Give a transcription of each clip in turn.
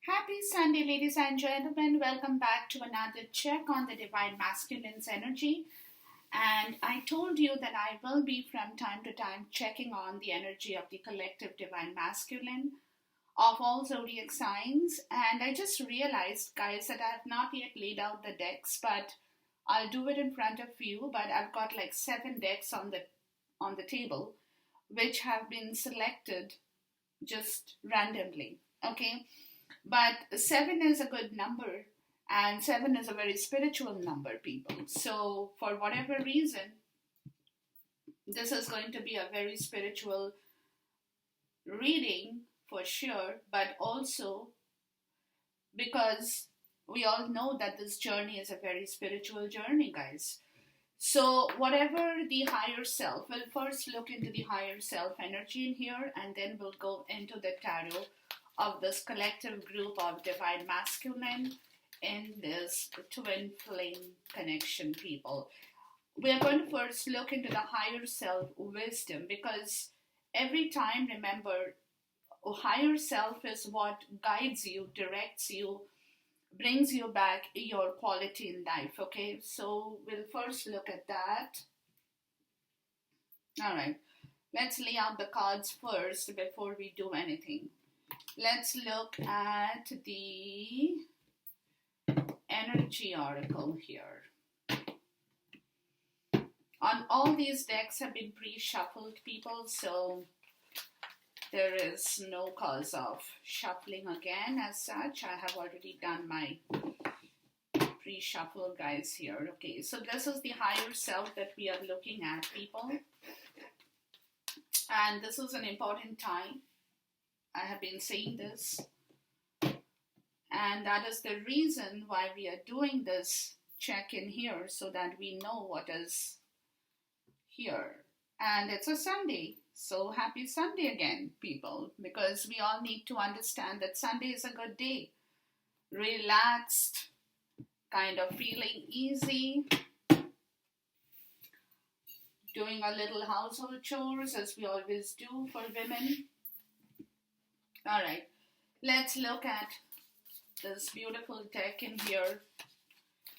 Happy Sunday, ladies and gentlemen. Welcome back to another check on the Divine Masculine's energy. And I told you that I will be from time to time checking on the energy of the collective Divine Masculine of all zodiac signs. And I just realized, guys, that I have not yet laid out the decks, but I'll do it in front of you. But I've got like 7 decks on the table, which have been selected just randomly. Okay, but 7 is a good number, and 7 is a very spiritual number, people. So, for whatever reason, this is going to be a very spiritual reading for sure, but also because we all know that this journey is a very spiritual journey, guys. So, whatever the higher self, we'll first look into the higher self energy in here, and then we'll go into the tarot of this collective group of Divine Masculine in this twin flame connection, people. We are going to first look into the higher self wisdom, because every time, remember, higher self is what guides you, directs you, brings you back your quality in life. Okay, so we'll first look at that. All right, let's lay out the cards first before we do anything. Let's look at the energy oracle here. On all these decks have been pre-shuffled, people, so there is no cause of shuffling again as such. I have already done my pre-shuffle, guys, here. Okay, so this is the higher self that we are looking at, people. And this is an important time. I have been saying this, and that is the reason why we are doing this check-in here, so that we know what is here. And it's a Sunday, so happy Sunday again, people, because we all need to understand that Sunday is a good day. Relaxed, kind of feeling easy, doing a little household chores as we always do for women. All right, let's look at this beautiful deck in here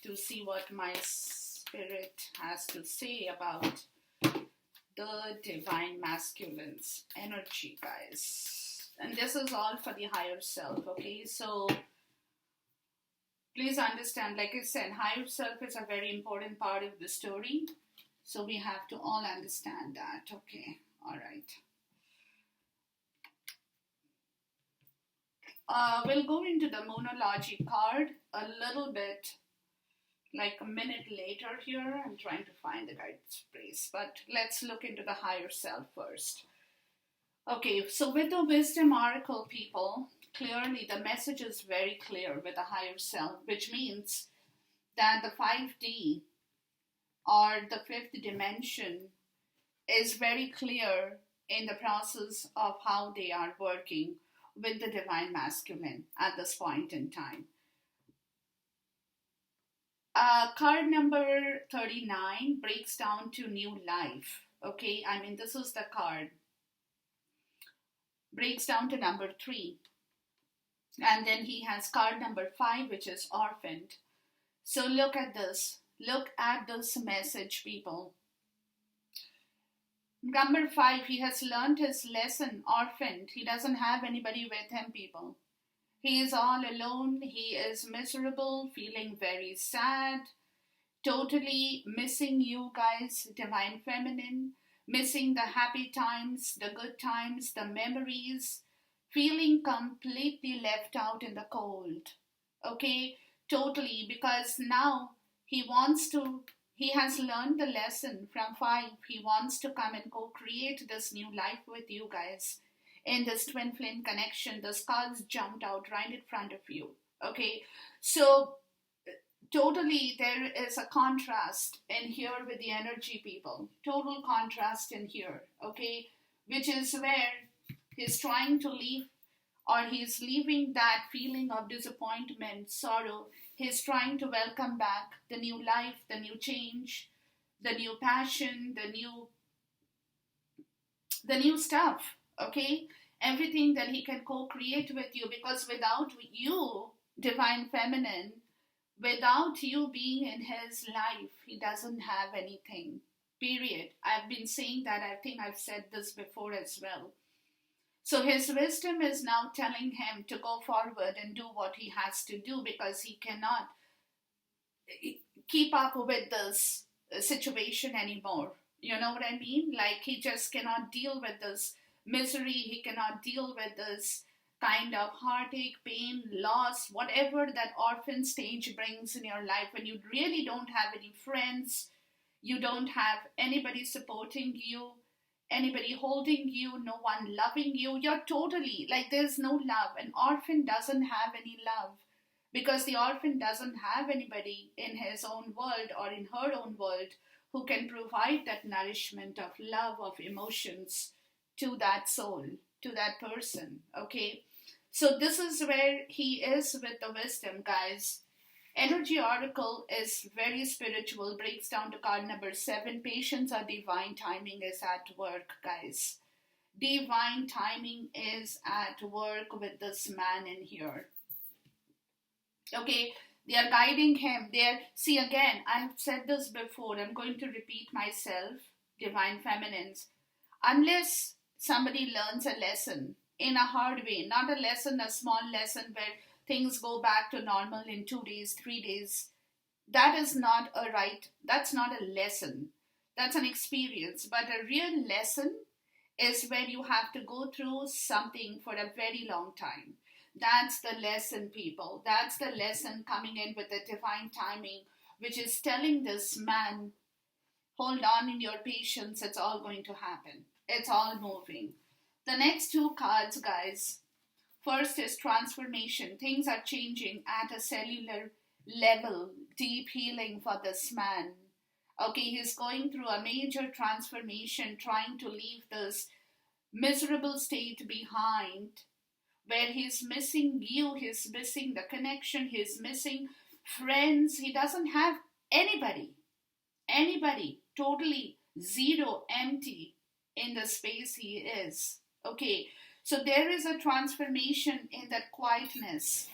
to see what my spirit has to say about the Divine Masculine's energy, guys. And this is all for the higher self, okay? So please understand, like I said, higher self is a very important part of the story. So we have to all understand that, okay? All right. We'll go into the Moonology card a little bit, like a minute later here. I'm trying to find the guidance phrase, but let's look into the higher self first. Okay, so with the Wisdom Oracle, people, clearly the message is very clear with the higher self, which means that the 5D or the fifth dimension is very clear in the process of how they are working with the Divine Masculine at this point in time. Card number 39 breaks down to new life. Okay, I mean, this is the card. Breaks down to number 3. And then he has card number 5, which is orphaned. So look at this. Look at this message, people. Number 5, he has learned his lesson, orphaned. He doesn't have anybody with him, people. He is all alone. He is miserable, feeling very sad, totally missing you guys, Divine Feminine, missing the happy times, the good times, the memories, feeling completely left out in the cold. Okay, totally, because now he has learned the lesson from 5. He wants to come and co-create this new life with you guys. In this twin flame connection, the cards jumped out right in front of you. Okay, so totally there is a contrast in here with the energy, people. Total contrast in here, okay, which is where he's trying to leave, or he's leaving that feeling of disappointment, sorrow. He's trying to welcome back the new life, the new change, the new passion, the new stuff, okay? everything that he can co-create with you, because without you, divine feminine, without you being in his life, he doesn't have anything. Period. I've been saying that. I think I've said this before as well. So his wisdom is now telling him to go forward and do what he has to do, because he cannot keep up with this situation anymore. You know what I mean? Like, he just cannot deal with this misery, he cannot deal with this kind of heartache, pain, loss, whatever that orphan stage brings in your life, when you really don't have any friends, you don't have anybody supporting you, anybody holding you, no one loving you. You're totally like, there's no love. An orphan doesn't have any love, because the orphan doesn't have anybody in his own world or in her own world who can provide that nourishment of love, of emotions to that soul, to that person. Okay, so this is where he is with the wisdom, guys. Energy Oracle is very spiritual, breaks down to card number 7. Patience or divine timing is at work, guys. Divine timing is at work with this man in here. Okay, they are guiding him. See, again, I've said this before, I'm going to repeat myself, divine feminines. Unless somebody learns a lesson in a hard way, not a lesson, a small lesson where things go back to normal in 2 days, 3 days, that's not a lesson. That's an experience. But a real lesson is where you have to go through something for a very long time. That's the lesson, people. That's the lesson coming in with the divine timing, which is telling this man, hold on in your patience, it's all going to happen. It's all moving. The next 2 cards, guys. First is transformation. Things are changing at a cellular level. Deep healing for this man. Okay, he's going through a major transformation, trying to leave this miserable state behind, where he's missing you, he's missing the connection, he's missing friends. He doesn't have anybody, totally zero, empty in the space he is. Okay, so there is a transformation in that quietness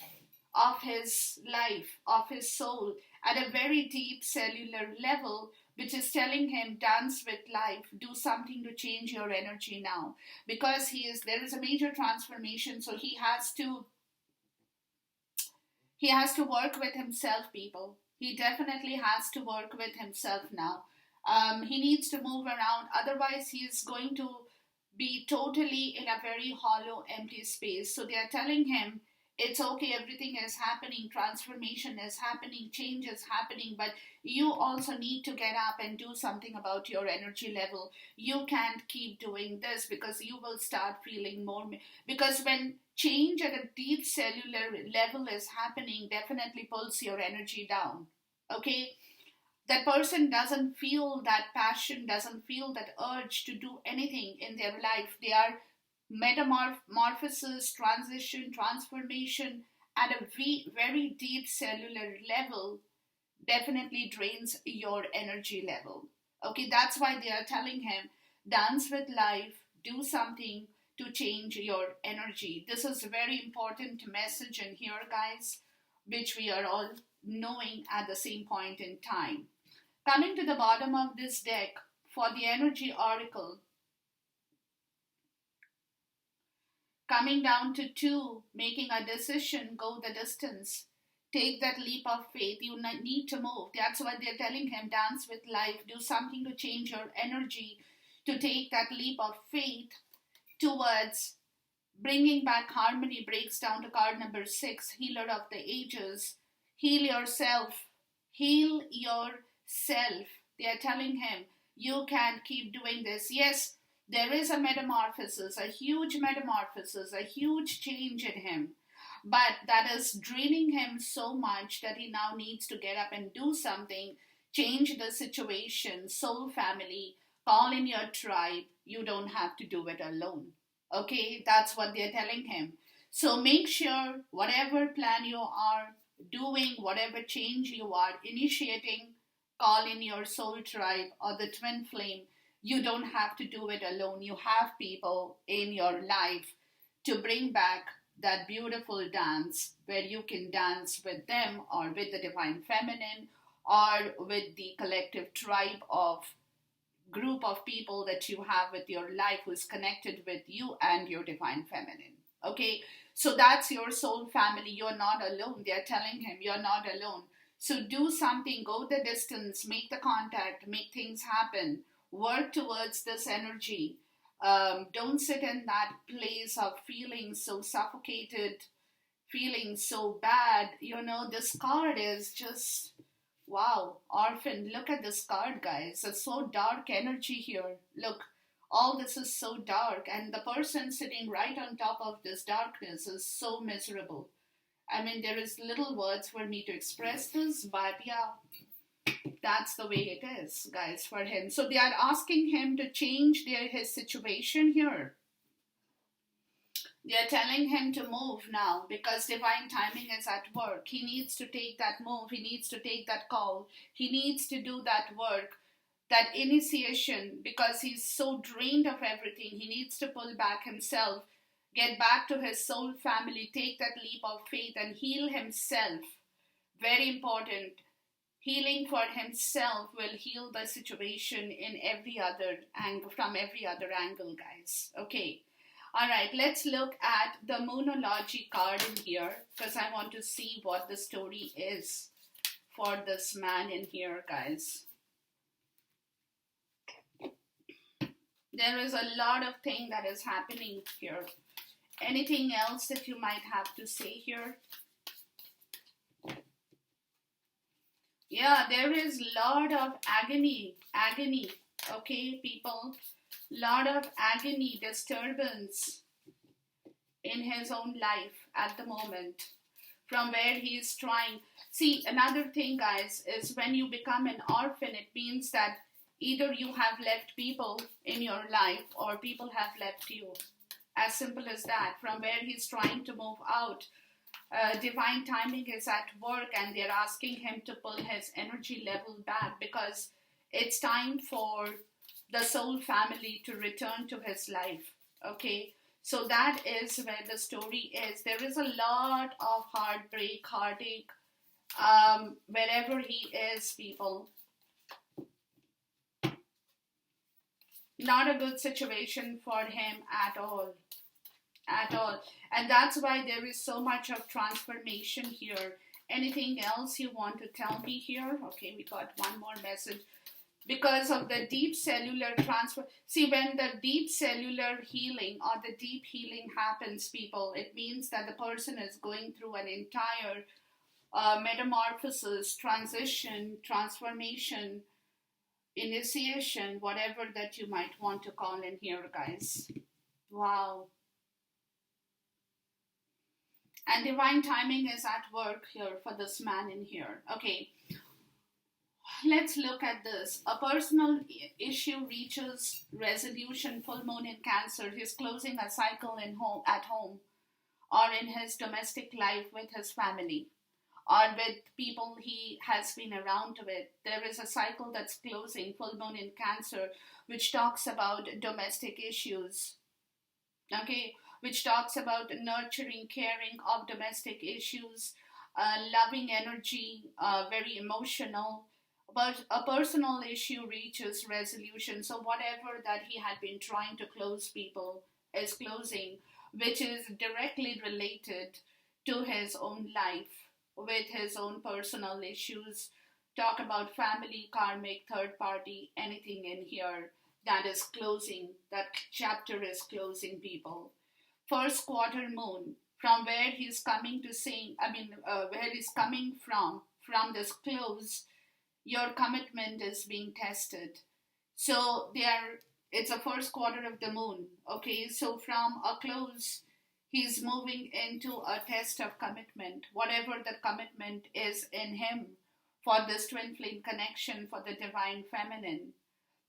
of his life, of his soul, at a very deep cellular level, which is telling him, dance with life, do something to change your energy now. Because there is a major transformation, so he has to work with himself, people. He definitely has to work with himself now. He needs to move around, otherwise he is going to be totally in a very hollow, empty space. So they are telling him, it's okay, everything is happening, transformation is happening, change is happening, but you also need to get up and do something about your energy level. You can't keep doing this, because you will start feeling more. Because when change at a deep cellular level is happening, definitely pulls your energy down. Okay? That person doesn't feel that passion, doesn't feel that urge to do anything in their life. They are metamorphosis, transition, transformation at a very deep cellular level definitely drains your energy level. Okay, that's why they are telling him, dance with life, do something to change your energy. This is a very important message in here, guys, which we are all knowing at the same point in time. Coming to the bottom of this deck for the energy oracle, coming down to 2, making a decision, go the distance. Take that leap of faith. You need to move. That's why they're telling him, dance with life. Do something to change your energy, to take that leap of faith towards bringing back harmony. Breaks down to card number 6, healer of the ages. Heal yourself. Heal yourself. They are telling him, you can't keep doing this. Yes, there is a metamorphosis, a huge change in him. But that is draining him so much that he now needs to get up and do something, change the situation. Soul family, call in your tribe. You don't have to do it alone. Okay, that's what they're telling him. So make sure whatever plan you are doing, whatever change you are initiating, call in your soul tribe or the twin flame. You don't have to do it alone. You have people in your life to bring back that beautiful dance where you can dance with them or with the divine feminine or with the collective tribe of group of people that you have with your life who is connected with you and your divine feminine. Okay, so that's your soul family. You're not alone. They're telling him you're not alone. So do something, go the distance, make the contact, make things happen, work towards this energy. Don't sit in that place of feeling so suffocated, feeling so bad. This card is just wow, orphan. Look at this card, guys. It's so dark energy here. Look, all this is so dark, and the person sitting right on top of this darkness is so miserable. I mean, there is little words for me to express this, but yeah, that's the way it is, guys, for him. So they are asking him to change his situation here. They are telling him to move now because divine timing is at work. He needs to take that move. He needs to take that call. He needs to do that work, that initiation, because he's so drained of everything. He needs to pull back himself, get back to his soul family, take that leap of faith and heal himself. Very important. Healing for himself will heal the situation in every other angle, from every other angle, guys. Okay. All right, let's look at the Moonology card in here because I want to see what the story is for this man in here, guys. There is a lot of thing that is happening here. Anything else that you might have to say here? Yeah, there is a lot of agony, okay, people? Lot of agony, disturbance in his own life at the moment, from where he is trying. See, another thing, guys, is when you become an orphan, it means that either you have left people in your life or people have left you. As simple as that. From where he's trying to move out, divine timing is at work and they're asking him to pull his energy level back because it's time for the soul family to return to his life. Okay, so that is where the story is. There is a lot of heartbreak, heartache, wherever he is, people. Not a good situation for him at all. And that's why there is so much of transformation here. Anything else you want to tell me here? Okay, we got one more message. Because of the deep cellular transfer. See, when the deep cellular healing or the deep healing happens, people, it means that the person is going through an entire metamorphosis, transition, transformation, initiation, whatever that you might want to call in here, guys. Wow. And divine timing is at work here for this man in here. Okay. Let's look at this. A personal issue reaches resolution, full moon in Cancer. He's closing a cycle at home or in his domestic life with his family or with people he has been around with. There is a cycle that's closing, full moon in Cancer, which talks about domestic issues. Okay, which talks about nurturing, caring of domestic issues, loving energy, very emotional. But a personal issue reaches resolution. So whatever that he had been trying to close, people, is closing, which is directly related to his own life, with his own personal issues. Talk about family, karmic, third party, anything in here that is closing. That chapter is closing, people. First quarter moon, from where he's coming to saying, where he's coming from this close, your commitment is being tested. So it's a first quarter of the moon. Okay, so from a close, he's moving into a test of commitment. Whatever the commitment is in him for this twin flame connection for the divine feminine,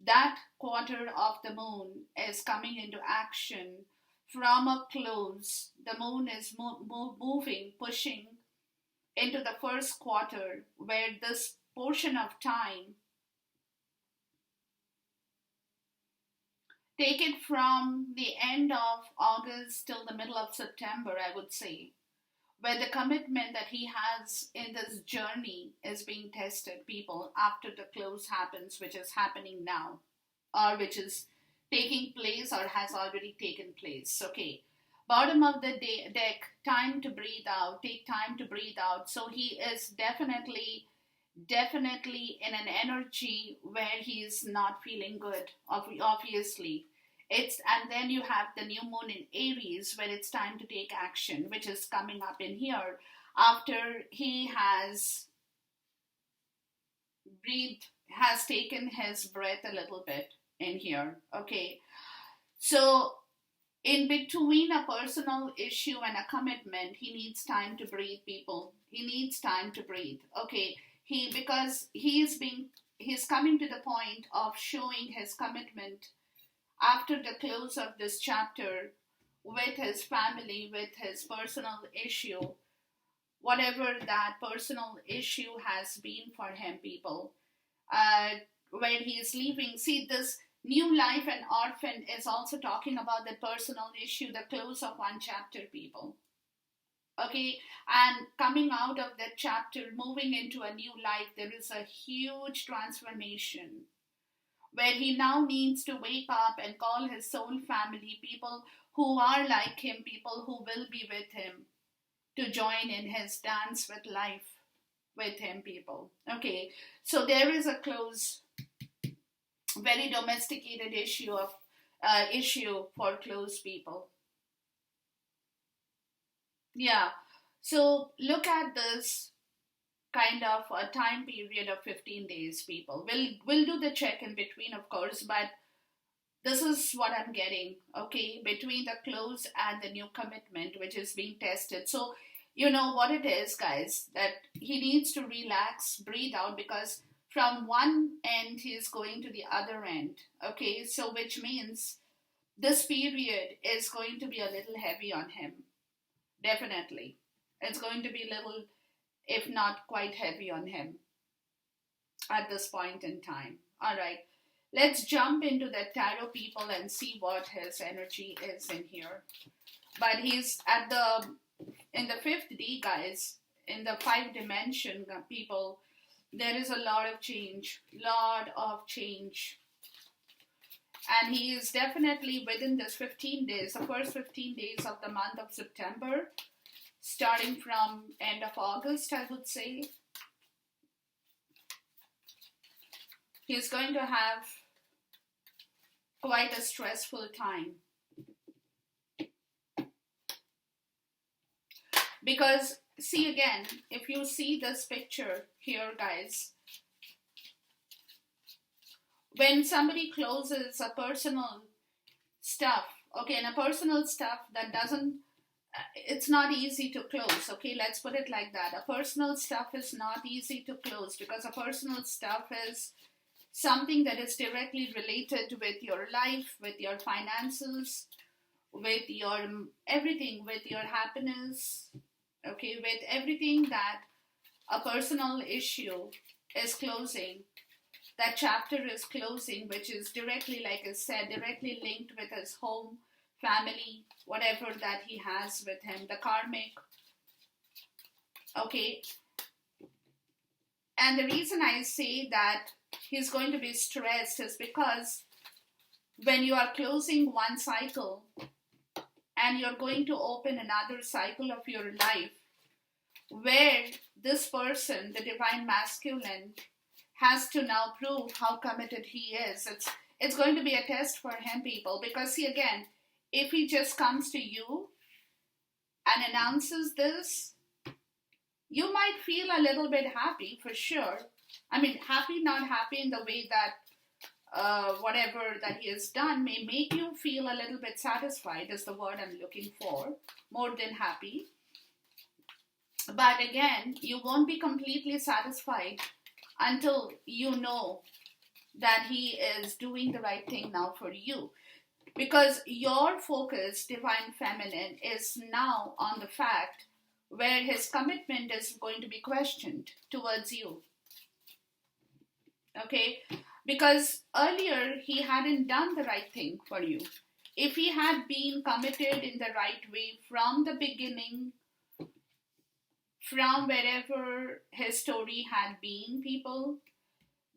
that quarter of the moon is coming into action from a close. The moon is moving, pushing into the first quarter where this portion of time Take it from the end of August till the middle of September, I would say, where the commitment that he has in this journey is being tested, people, after the close happens, which is happening now, or which is taking place or has already taken place. Okay. Bottom of the deck, time to breathe out, take time to breathe out. So he is definitely in an energy where he is not feeling good, obviously. It's, and then you have the new moon in Aries where it's time to take action, which is coming up in here after he has breathed, has taken his breath a little bit in here. Okay. So in between a personal issue and a commitment, he needs time to breathe, people. He needs time to breathe. Okay. Because he's coming to the point of showing his commitment after the close of this chapter with his family, with his personal issue, whatever that personal issue has been for him, people, where he is leaving. See, this new life and orphan is also talking about the personal issue, the close of one chapter, people. Okay, and coming out of that chapter, moving into a new life, there is a huge transformation where he now needs to wake up and call his soul family, people who are like him, people who will be with him, to join in his dance with life with him, people. Okay, so there is a close, very domesticated issue for close people. Yeah. So look at this kind of a time period of 15 days, people. We'll do the check in between, of course, but this is what I'm getting, okay, between the close and the new commitment, which is being tested. So you know what it is, guys, that he needs to relax, breathe out, because from one end he's going to the other end. Okay, so which means this period is going to be a little heavy on him. Definitely. It's going to be a little, if not quite heavy on him at this point in time. All right. Let's jump into the tarot, people, and see what his energy is in here. But he's in the fifth D, guys, in the 5 dimension, people, there is a lot of change. And he is definitely within this 15 days, the first 15 days of the month of September, starting from end of August, I would say. He's going to have quite a stressful time. Because, see again, if you see this picture here, guys, when somebody closes a personal stuff, okay, and a personal stuff that doesn't, it's not easy to close, okay, let's put it like that. A personal stuff is not easy to close because a personal stuff is something that is directly related with your life, with your finances, with your everything, with your happiness, okay, with everything that a personal issue is closing. That chapter is closing, which is directly, like I said, directly linked with his home, family, whatever that he has with him, the karmic. Okay. And the reason I say that he's going to be stressed is because when you are closing one cycle and you're going to open another cycle of your life, where this person, the divine masculine, has to now prove how committed he is. It's going to be a test for him, people, because see again, if he just comes to you and announces this, you might feel a little bit happy for sure. I mean, happy, not happy in the way that whatever that he has done may make you feel a little bit satisfied is the word I'm looking for, more than happy. But again, you won't be completely satisfied until you know that he is doing the right thing now for you. Because your focus, divine feminine, is now on the fact where his commitment is going to be questioned towards you. Okay? Because earlier he hadn't done the right thing for you. If he had been committed in the right way from the beginning, from wherever his story had been, people,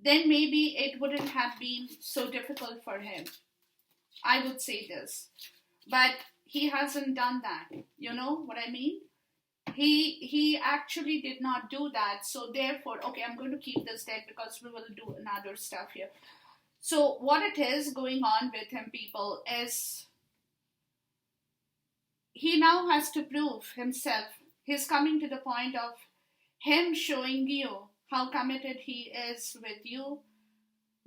then maybe it wouldn't have been so difficult for him. I would say this. But he hasn't done that. You know what I mean? He actually did not do that. So therefore, okay, I'm going to keep this dead because we will do another stuff here. So what it is going on with him, people, is he now has to prove himself. He's coming to the point of him showing you how committed he is with you,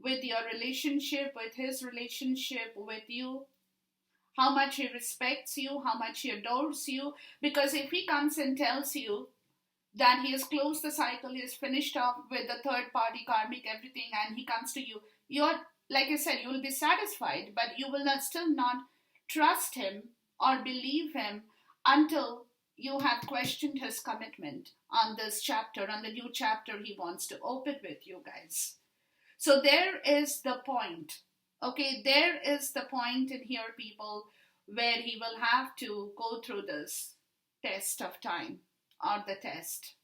with your relationship, with his relationship with you, how much he respects you, how much he adores you. Because if he comes and tells you that he has closed the cycle, he has finished off with the third party karmic everything, and he comes to you, you're, like I said, you will be satisfied, but you will not still not trust him or believe him until you have questioned his commitment on this chapter, on the new chapter he wants to open with you guys. So there is the point. Okay, there is the point in here, people, where he will have to go through this test of time, or the test,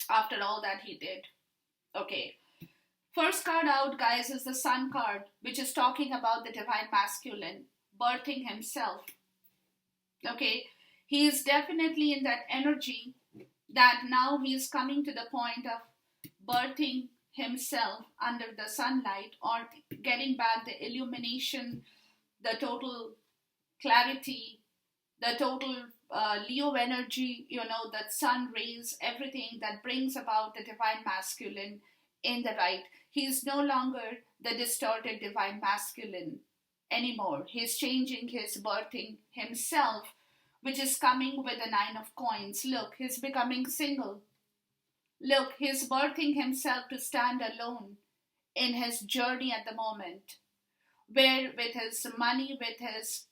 after all that he did. Okay, first card out, guys, is the Sun card, which is talking about the divine masculine birthing himself. Okay, he is definitely in that energy that now he is coming to the point of birthing himself under the sunlight, or getting back the illumination, the total clarity, the total Leo energy, you know, that sun rays, everything that brings about the divine masculine in the right. He's no longer the distorted divine masculine anymore. He's changing his birthing himself, which is coming with the Nine of Coins. Look, he's becoming single. Look, he's birthing himself to stand alone in his journey at the moment, where with his money, with his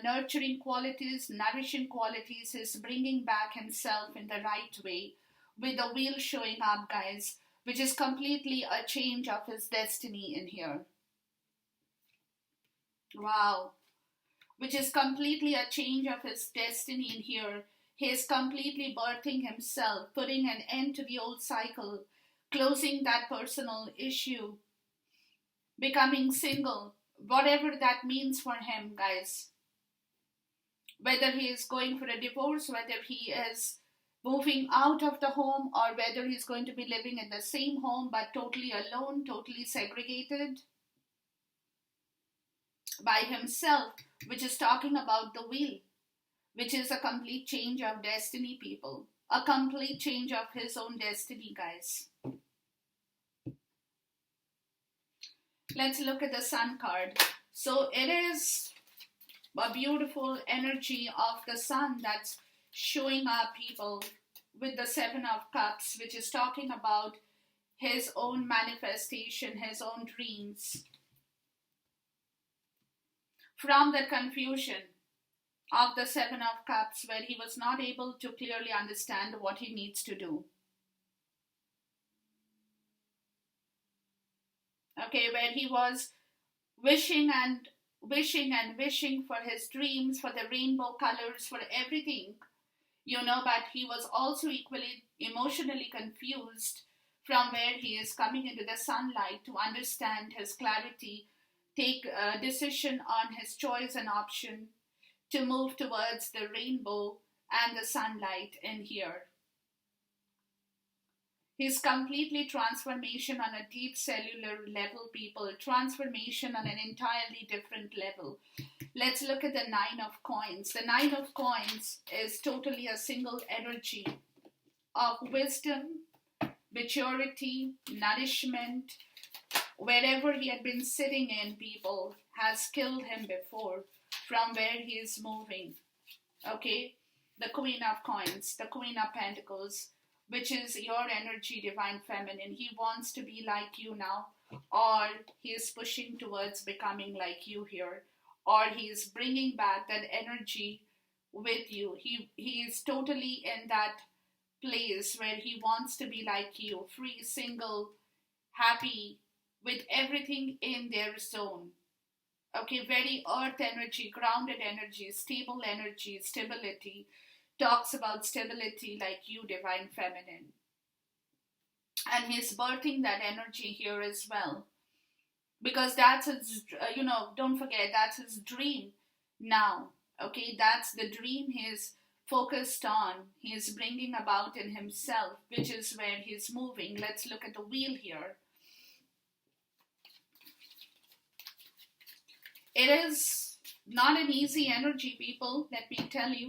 nurturing qualities, nourishing qualities, he's bringing back himself in the right way, with the wheel showing up, guys, which is completely a change of his destiny in here. Wow. Which is completely a change of his destiny in here. He is completely birthing himself, putting an end to the old cycle, closing that personal issue, becoming single, whatever that means for him, guys. Whether he is going for a divorce, whether he is moving out of the home, or whether he's going to be living in the same home but totally alone, totally segregated by himself, which is talking about the wheel, which is a complete change of destiny, people. A complete change of his own destiny, guys. Let's look at the Sun card. So it is a beautiful energy of the Sun that's showing up, people, with the Seven of Cups, which is talking about his own manifestation, his own dreams. From the confusion of the Seven of Cups, where he was not able to clearly understand what he needs to do. Okay, where he was wishing and wishing and wishing for his dreams, for the rainbow colors, for everything, you know, but he was also equally emotionally confused from where he is coming into the sunlight to understand his clarity, take a decision on his choice and option to move towards the rainbow and the sunlight in here. His completely transformation on a deep cellular level, people. Transformation on an entirely different level. Let's look at the Nine of Coins. The Nine of Coins is totally a single energy of wisdom, maturity, nourishment. Wherever he had been sitting in, people, has killed him before from where he is moving. Okay? The Queen of Coins, the Queen of Pentacles, which is your energy, divine feminine. He wants to be like you now, or he is pushing towards becoming like you here, or he is bringing back that energy with you. He is totally in that place where he wants to be like you, free, single, happy with everything in their zone. Okay, very earth energy, grounded energy, stable energy, stability. Talks about stability like you, divine feminine. And he's birthing that energy here as well. Because that's his, don't forget, that's his dream now. Okay, that's the dream he's focused on. He's bringing about in himself, which is where he's moving. Let's look at the wheel here. It is not an easy energy, people, let me tell you.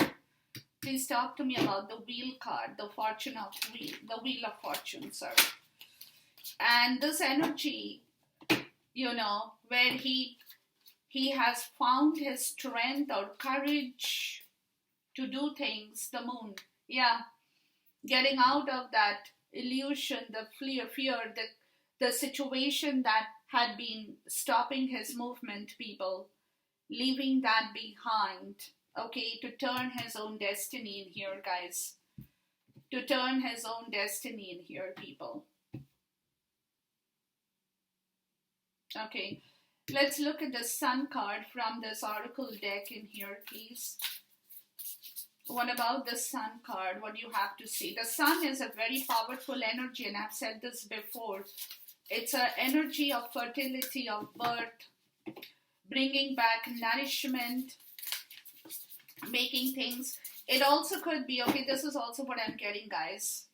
Please talk to me about the wheel card, the wheel of fortune, sorry. And this energy, where he has found his strength or courage to do things, the moon. Yeah, getting out of that illusion, the fear, the situation that had been stopping his movement, people, leaving that behind, okay, to turn his own destiny in here, guys. To turn his own destiny in here, people. Okay, let's look at the Sun card from this Oracle deck in here, please. What about the Sun card? What do you have to say? The Sun is a very powerful energy, and I've said this before. It's an energy of fertility, of birth, bringing back nourishment, making things. It also could be, okay, this is also what I'm getting, guys.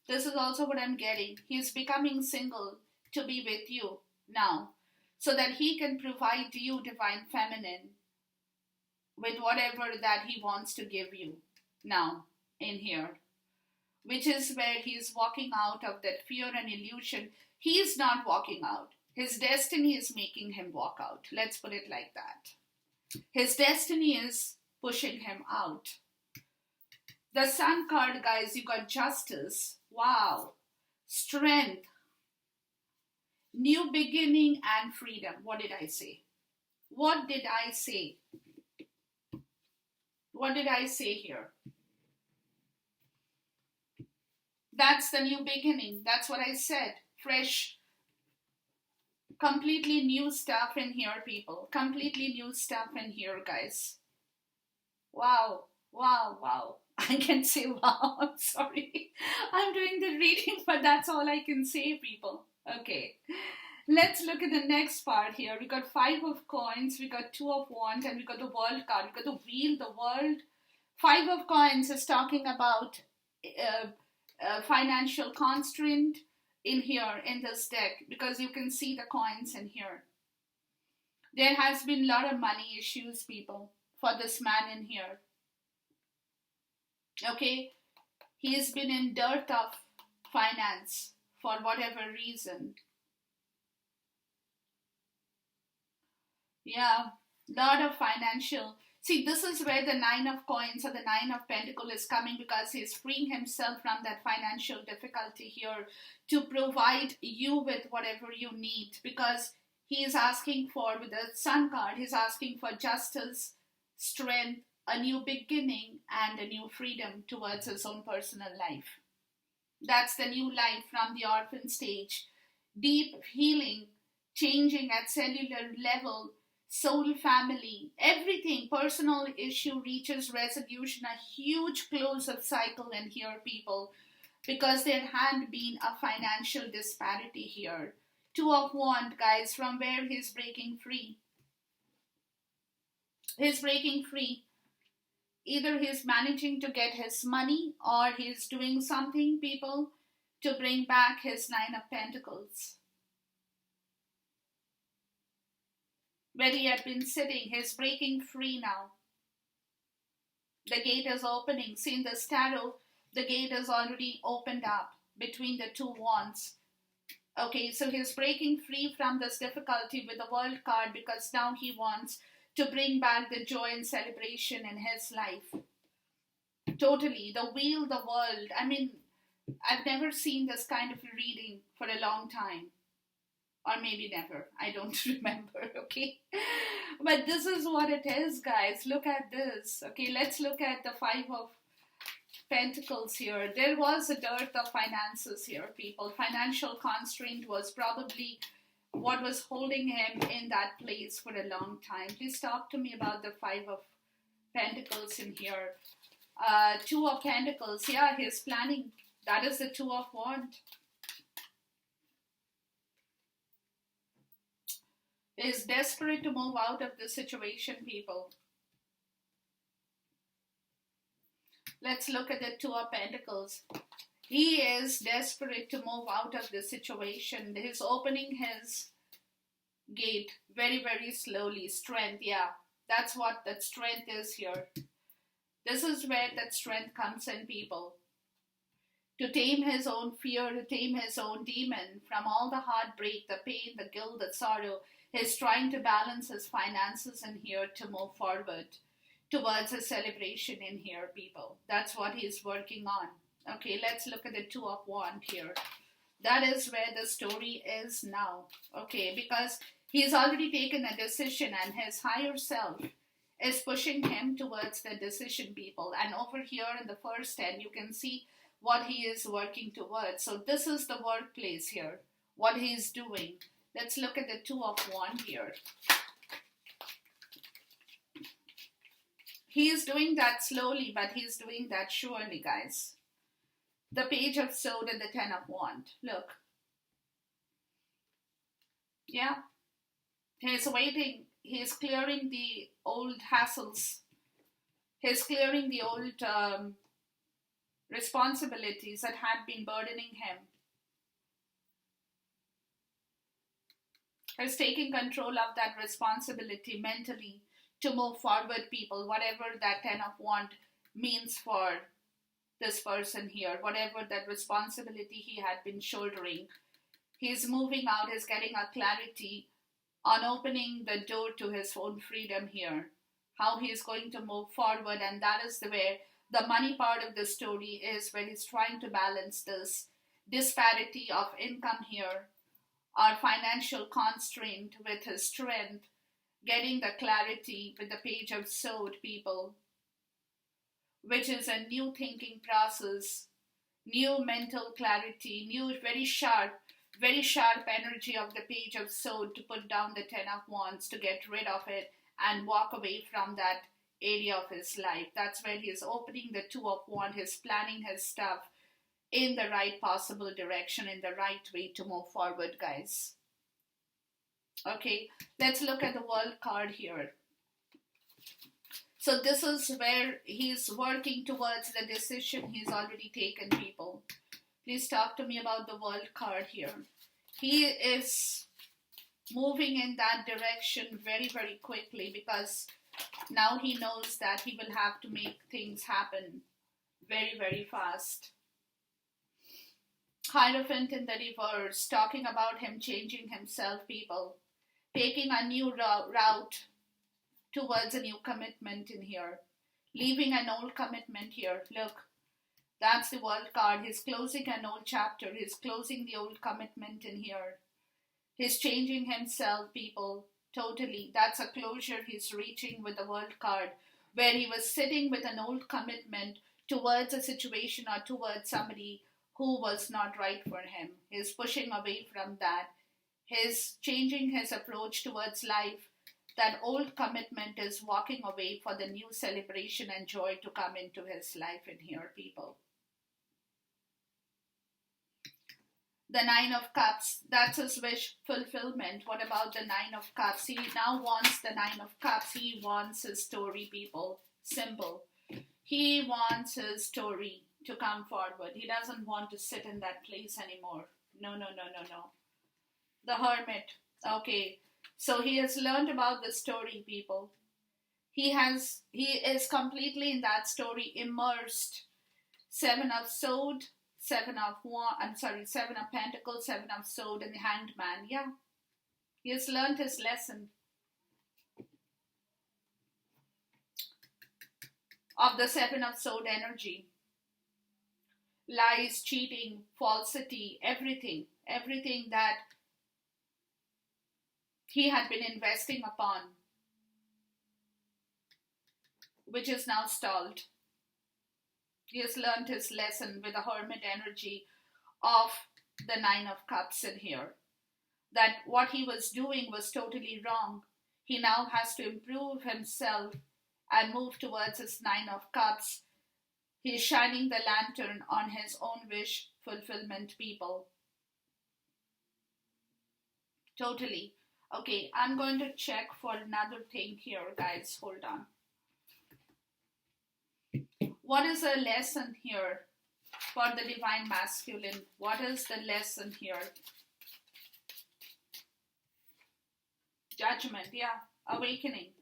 This is also what I'm getting. He's becoming single to be with you now, so that he can provide you, divine feminine, with whatever that he wants to give you now in here, which is where he's walking out of that fear and illusion. He's not walking out. His destiny is making him walk out. Let's put it like that. His destiny is pushing him out. The Sun card, guys, you got justice. Wow. Strength. New beginning and freedom. What did I say? What did I say? What did I say here? That's the new beginning. That's what I said. Fresh, completely new stuff in here, people. Completely new stuff in here, guys. Wow. Wow, wow. I can say wow. I'm sorry. I'm doing the reading, but that's all I can say, people. Okay. Let's look at the next part here. We got 5 of coins, we got 2 of wands, and we got the world card. We got the wheel, the world. 5 of coins is talking about financial constraint in here, in this deck, because you can see the coins in here. There has been a lot of money issues, people, for this man in here. Okay? He has been in dearth of finance for whatever reason. Yeah, lot of financial. See, this is where the 9 of coins or the 9 of pentacles is coming, because he's freeing himself from that financial difficulty here to provide you with whatever you need, because he is asking for, with the Sun card, he's asking for justice, strength, a new beginning, and a new freedom towards his own personal life. That's the new life from the orphan stage. Deep healing, changing at cellular level, soul family, everything, personal issue reaches resolution, a huge close-up cycle in here, people, because there had been a financial disparity here. 2 of wands, guys, from where he's breaking free. He's breaking free. Either he's managing to get his money, or he's doing something, people, to bring back his 9 of pentacles. Where he had been sitting, he's breaking free now. The gate is opening. See, in this tarot, the gate is already opened up between the 2 wands. Okay, so he's breaking free from this difficulty with the world card, because now he wants to bring back the joy and celebration in his life. Totally. The wheel, the world. I mean, I've never seen this kind of reading for a long time. Or maybe never. I don't remember, okay? But this is what it is, guys. Look at this. Okay, let's look at the 5 Pentacles here. There was a dearth of finances here, people. Financial constraint was probably what was holding him in that place for a long time. Please talk to me about the Five of Pentacles in here. Two of Pentacles. Yeah, he's planning. That is the Two of Wands. Is desperate to move out of the situation, people. Let's look at the Two of Pentacles. He is desperate to move out of the situation. He's opening his gate very, very slowly. Strength, yeah. That's what that strength is here. This is where that strength comes in, people. To tame his own fear, to tame his own demon from all the heartbreak, the pain, the guilt, the sorrow. He's trying to balance his finances in here to move forward towards a celebration in here, people. That's what he's working on. Okay, let's look at the Two of Wands here. That is where the story is now. Okay, because he's already taken a decision and his higher self is pushing him towards the decision, people. And over here in the first end, you can see what he is working towards. So this is the workplace here, what he's doing. Let's look at the Two of Wands here. He is doing that slowly, but he's doing that surely, guys. The Page of Swords and the Ten of Wands. Look. Yeah. He's waiting. He's clearing the old hassles. He's clearing the old responsibilities that had been burdening him. He's taking control of that responsibility mentally to move forward, people. Whatever that Ten of Wands means for this person here, whatever that responsibility he had been shouldering, he's moving out, he's getting a clarity on opening the door to his own freedom here, how he is going to move forward. And that is where the money part of the story is, where he's trying to balance this disparity of income here, or financial constraint with his strength, getting the clarity with the Page of Swords, people, which is a new thinking process, new mental clarity, new very sharp energy of the Page of Swords to put down the Ten of Wands, to get rid of it and walk away from that area of his life. That's where he is opening the Two of Wands. He's planning his stuff in the right possible direction, in the right way to move forward, guys. Okay, let's look at the World card here. So this is where he's working towards the decision he's already taken, people. Please talk to me about the World card here. He is moving in that direction very, very quickly, because now he knows that he will have to make things happen very, very fast. Hierophant in the reverse, talking about him changing himself, people. Taking a new route towards a new commitment in here. Leaving an old commitment here. Look, that's the World card. He's closing an old chapter. He's closing the old commitment in here. He's changing himself, people, totally. That's a closure he's reaching with the World card, where he was sitting with an old commitment towards a situation or towards somebody who was not right for him. He's pushing away from that. He's changing his approach towards life. That old commitment is walking away for the new celebration and joy to come into his life in here, people. The Nine of Cups, that's his wish fulfillment. What about the Nine of Cups? He now wants the Nine of Cups. He wants his story, people. Simple. He wants his story to come forward. He doesn't want to sit in that place anymore. No. The Hermit. Okay. So he has learned about the story, people. He is completely in that story immersed. Seven of Swords, Seven of Pentacles, Seven of Swords, and the Hanged Man. Yeah. He has learned his lesson of the Seven of Swords energy. Lies, cheating, falsity, everything that he had been investing upon, which is now stalled. He has learned his lesson with the hermit energy of the Nine of Cups in here. That what he was doing was totally wrong. He now has to improve himself and move towards his Nine of Cups. He is shining the lantern on his own wish fulfillment, people. Totally. Okay, I'm going to check for another thing here, guys. Hold on. What is a lesson here for the divine masculine? What is the lesson here? Judgment, yeah. Awakening.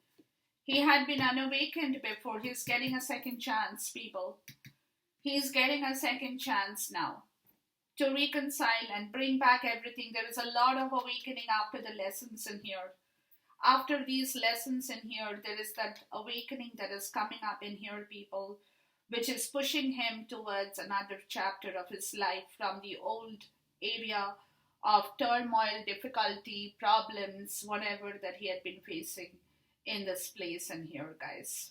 He had been unawakened before. He's getting a second chance, people. He's getting a second chance now to reconcile and bring back everything. There is a lot of awakening after the lessons in here. After these lessons in here, there is that awakening that is coming up in here, people, which is pushing him towards another chapter of his life from the old area of turmoil, difficulty, problems, whatever that he had been facing in this place and here, guys.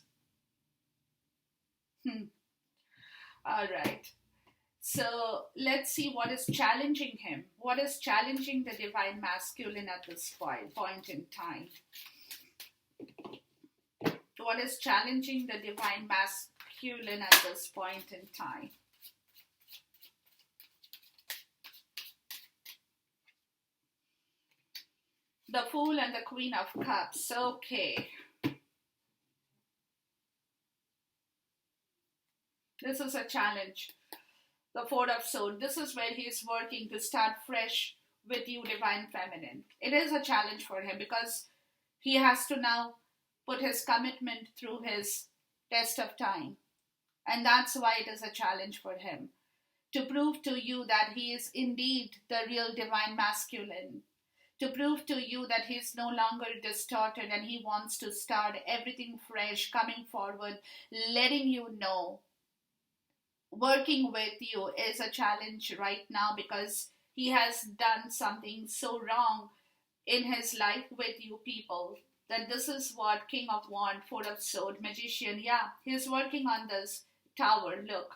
All right. So let's see what is challenging him. What is challenging the divine masculine at this point in time? What is challenging the divine masculine at this point in time? The Fool and the Queen of Cups. Okay. This is a challenge. The Four of Swords. This is where he is working to start fresh with you, Divine Feminine. It is a challenge for him because he has to now put his commitment through his test of time. And that's why it is a challenge for him. To prove to you that he is indeed the real Divine Masculine. To prove to you that he's no longer distorted and he wants to start everything fresh, coming forward, letting you know. Working with you is a challenge right now because he has done something so wrong in his life with you people. That this is what King of Wands, Four of Swords, Magician, yeah, he's working on this tower, look.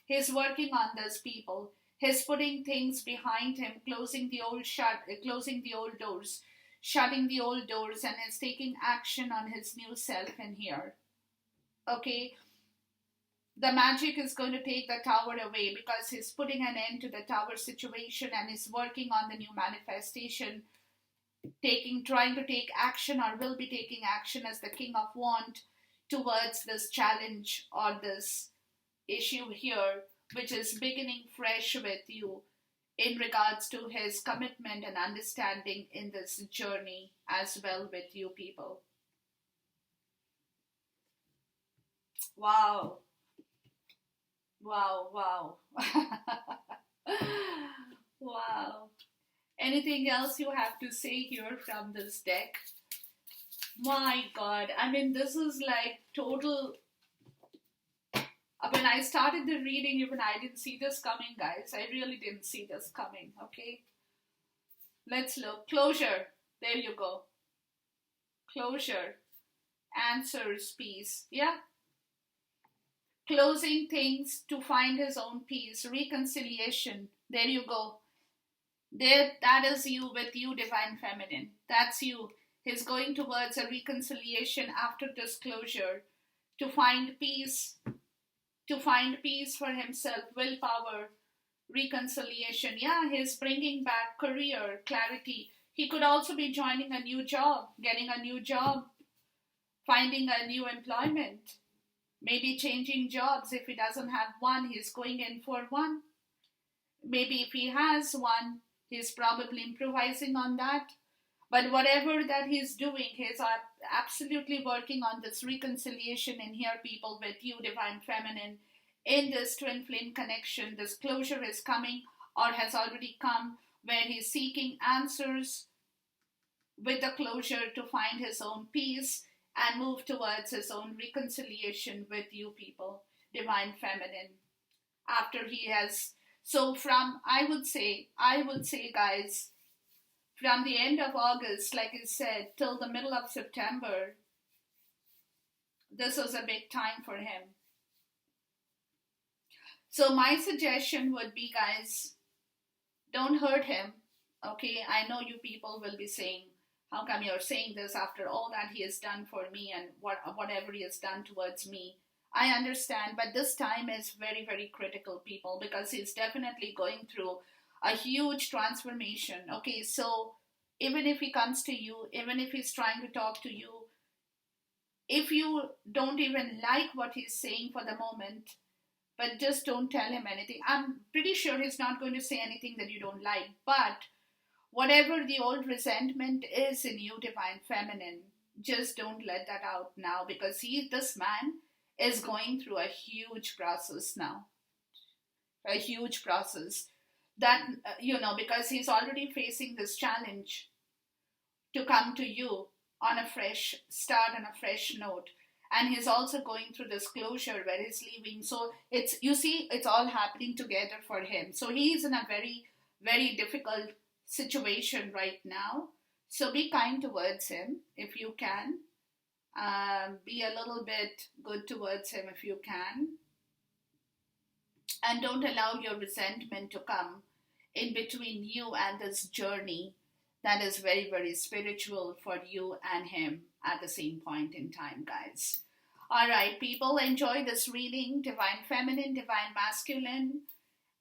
He's working on this, people. He's putting things behind him, closing the old doors, shutting the old doors, and is taking action on his new self in here. Okay? The magic is going to take the tower away because he's putting an end to the tower situation and is working on the new manifestation, trying to take action or will be taking action as the King of Wands towards this challenge or this issue here, which is beginning fresh with you in regards to his commitment and understanding in this journey as well with you people. Wow. Wow, wow. Wow. Anything else you have to say here from this deck? My God, I mean, this is like total. When I started the reading, even I didn't see this coming, guys. I really didn't see this coming, okay? Let's look. Closure. There you go. Closure. Answers, peace. Yeah. Closing things to find his own peace. Reconciliation. There you go. That is you with you, Divine Feminine. That's you. He's going towards a reconciliation after disclosure to find peace. To find peace for himself, willpower, reconciliation. Yeah, he's bringing back career, clarity. He could also be joining a new job, getting a new job, finding a new employment, maybe changing jobs. If he doesn't have one, he's going in for one. Maybe if he has one, he's probably improvising on that. But whatever that he's doing, he's absolutely working on this reconciliation in here, people, with you, Divine Feminine. In this twin flame connection, this closure is coming or has already come, where he's seeking answers with the closure to find his own peace and move towards his own reconciliation with you, people, Divine Feminine. After he has, so from, I would say, guys, from the end of August, like I said, till the middle of September, this was a big time for him. So my suggestion would be, guys, don't hurt him. Okay, I know you people will be saying, how come you're saying this after all that he has done for me and whatever he has done towards me? I understand, but this time is very, very critical, people, because he's definitely going through a huge transformation. Okay, so even if he comes to you, even if he's trying to talk to you, if you don't even like what he's saying for the moment, but just don't tell him anything. I'm pretty sure he's not going to say anything that you don't like, but whatever the old resentment is in you, divine feminine, just don't let that out now, because this man is going through a huge process now, a huge process that, because he's already facing this challenge to come to you on a fresh start, on a fresh note. And he's also going through this closure where he's leaving. So it's all happening together for him. So he's in a very, very difficult situation right now. So be kind towards him if you can. Be a little bit good towards him if you can. And don't allow your resentment to come in between you and this journey that is very, very spiritual for you and him at the same point in time, guys. All right, people, enjoy this reading, Divine Feminine, Divine Masculine.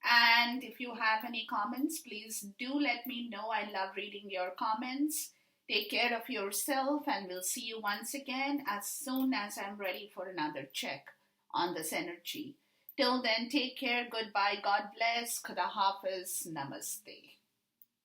And if you have any comments, please do let me know. I love reading your comments. Take care of yourself, and we'll see you once again as soon as I'm ready for another check on this energy. Till then, take care. Goodbye. God bless. Khuda Hafiz. Namaste.